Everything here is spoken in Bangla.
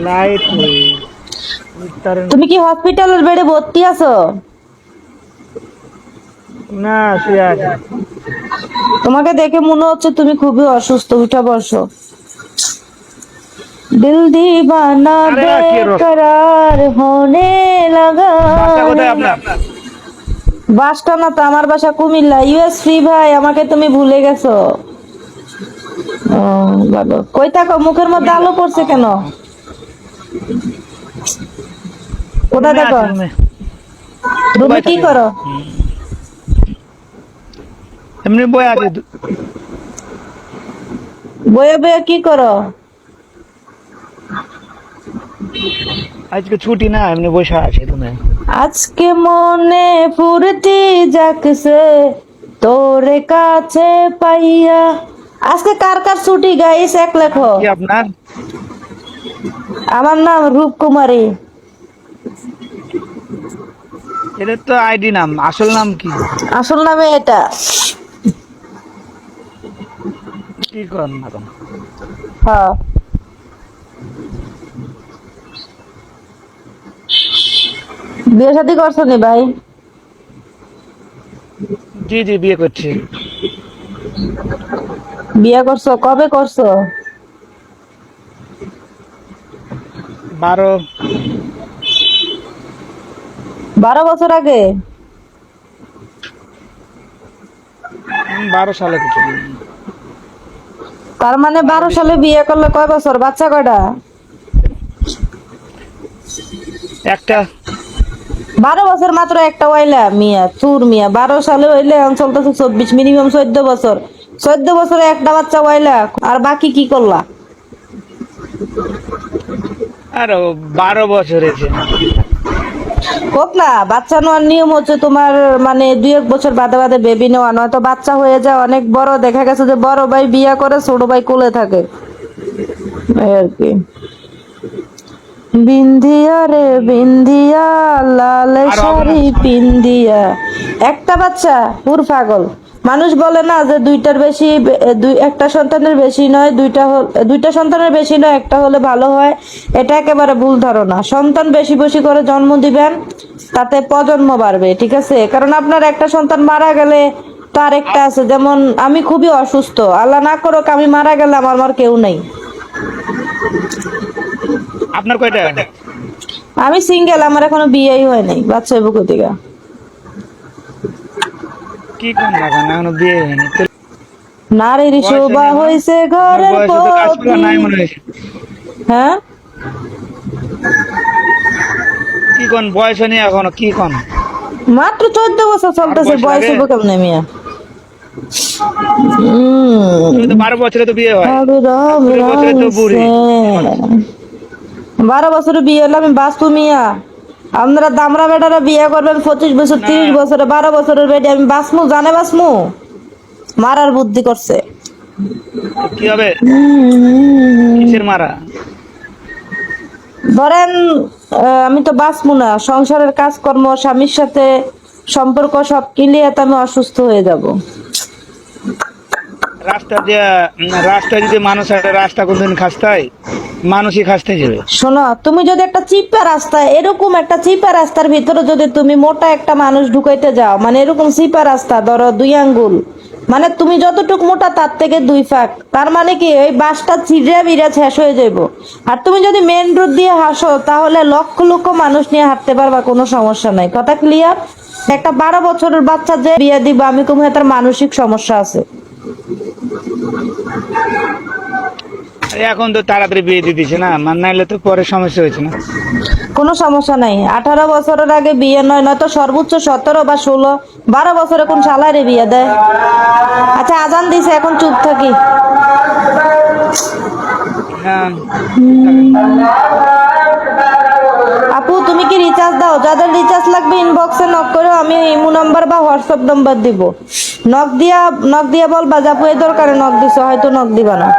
লাইট ওই তুমি কি হসপিটালের বেডে ভর্তি আছো? না শুয়ে আছে। তোমাকে দেখে মনে হচ্ছে তুমি খুবই অসুস্থ। উঠে বসো। দিল দিবানা আরে কি রস বেকরার হোনে লাগা। বাসা কোথায় আপনার? বাসটা না তো, আমার বাসা কুমিল্লা। ইউএস ফ্রি ভাই, আমাকে তুমি ভুলে গেছো। ও ভালো। কই থাকো? মুখের মধ্যে আলো পড়ছে কেন? কোথায় রুমে থাকো? আছি রুমে। রুমে দুবাই কি থাকি। করো? এমনি বই আছে। বয়ে বয়ে কি করো? আজকে ছুটি না, এমনি বসে আছি রুমে। আজকে মনে ফুর্তি জাগছে তোরে কাছে পাইয়া। আজকে কার কার ছুটি গাইস এক নাম লেখো। কি আপনার? আমার নাম রূপকুমারী। এটা তো আইডি নাম, আসল নাম কি? আসল নামে এটা। কি করেন এখন? হ্যাঁ। বিয়ে শাদী করছো নি ভাই? জি জি বিয়ে করছি। বিয়ে করছো? কবে করছো? 12 12 বছর আগে? 12 সালে কিছু। তার মানে 12 সালে বিয়ে করলে কয় বছর? বাচ্চা কয়টা? একটা। 12 বছর মাত্র একটা ওয়াইলা মিয়া, চুর মিয়া। 12 সালে হইলে এখন চলতেছে 24, মিনিমাম 14 বছর। 14 বছরে একটা বাচ্চা ওয়াইলা, আর বাকি কি করলা? আর 12 বছর হয়েছে। হোক না, বাচ্চা নেওয়ার নিয়ম হচ্ছে তোমার মানে 2-1 বছর বাদে বাদে বেবি নেওয়া, নয়তো বাচ্চা হয়ে যায় অনেক বড়। দেখা গেছে যে বড় ভাই বিয়া করে, ছোট ভাই কোলে থাকে, এই আর কি। বিন্ধিয়া রে বিন্ধিয়া, লাল আর হবে না। শাড়ি পিন্দিয়া। একটা বাচ্চা পুর পাগল। মানুষ বলে না যে দুইটার বেশি, একটা সন্তানের বেশি নয়, দুইটা সন্তানের বেশি নয়, একটা হলে ভালো হয়। এটা একেবারে ভুল ধারণা। সন্তান বেশি বেশি করে জন্ম দিবেন, তাতে প্রজন্ম বাড়বে, ঠিক আছে? কারণ আপনার একটা সন্তান মারা গেলে তার একটা আছে। যেমন আমি খুবই অসুস্থ, আল্লাহ না করুক আমি মারা গেলে আমার কেউ নেই। আপনার কয়টা? আমি সিঙ্গেল, আমার এখনো বিয়েই হয় নাই। বাচ্চা হইব কোথেকে? কি কোন লাগান এখনো বিয়ে হয়নি? নারীর বয়স শোভা হয়নি এখনো? হইছে আপনার ঘরের বয়সে তো কাজ করা প্রতি। নাই মনে হয়েছে। হ্যাঁ, কি কোন বয়স হয়নি এখনো? কি কোন? মাত্র 14 বছর আর চলতেছে, বয়স বয়স লাগে? হইব কেমনে মিয়া? তুমি তো 12 বছরে তো বিয়ে হয়। আবু আর রাম 16 বছরে তো বুড়ি। কি মানুষ? 12 বছরে বিয়ে হলে আমি বাস্তু মিয়া। আপনারা দামরা বেটারা বিয়ে করবেন 25 বছর, না 30 বছরে। 12 বছরের বেটে আমি বাসমু? জানে বাসমু? মারার বুদ্ধি করছে। কি হবে? কিসের মারা? ধরেন আমি তো বাঁচবো না। সংসারের কাজকর্ম, স্বামীর সাথে সম্পর্ক সব কিলিয়ে তো আমি অসুস্থ হয়ে যাব। রাস্তা দিয়ে রাস্তা যদি মানুষ হাঁটে, রাস্তা কোনদিন খাস্তায়? মানুষই খাস্তে যাবে। শোনো, তুমি যদি একটা চিপা রাস্তা, এরকম একটা চিপা রাস্তার ভিতরে যদি তুমি মোটা একটা মানুষ ঢুকাইতে যাও, মানে এরকম চিপা রাস্তা, ধরো 2 আঙ্গুল, মানে তুমি যতটুক মোটা তার থেকে 2 ফাঁক, তার মানে কি ওই বাসটা চিড়িয়া বিড়া শেষ হয়ে যাইব। আর তুমি যদি মেন রোড দিয়ে হাসো, তাহলে লক্ষ লক্ষ মানুষ নিয়ে হাঁটতে পারবা, কোনো সমস্যা নাই। কথা ক্লিয়ার? একটা 12 বছরের বাচ্চা যে বিয়ে দিবা, আমি কমে তার মানসিক সমস্যা আছে। এখন তো তাড়াতাড়ি বিয়ে দিয়ে দিছে না, মান নাইলে তো পরে সমস্যা হয়েছে না। কোনো সমস্যা নাই। 18 বছরের আগে বিয়ে নয়, নয়তো সর্বোচ্চ 17 বা 16। 12 বছরে কোন শালারে বিয়ে দেয়? আচ্ছা, আজান দিছে, এখন চুপ থাকি। হ্যাঁ। আপু তুমি কি রিচার্জ দাও? যাদের রিচার্জ লাগবে ইনবক্সে নক করো, আমি ইমো নাম্বার বা হোয়াটসঅ্যাপ নাম্বার দিব। নক দিয়া বলবা যে আপু এই দরকারে নক দিছো, হয়তো নক দিবা না।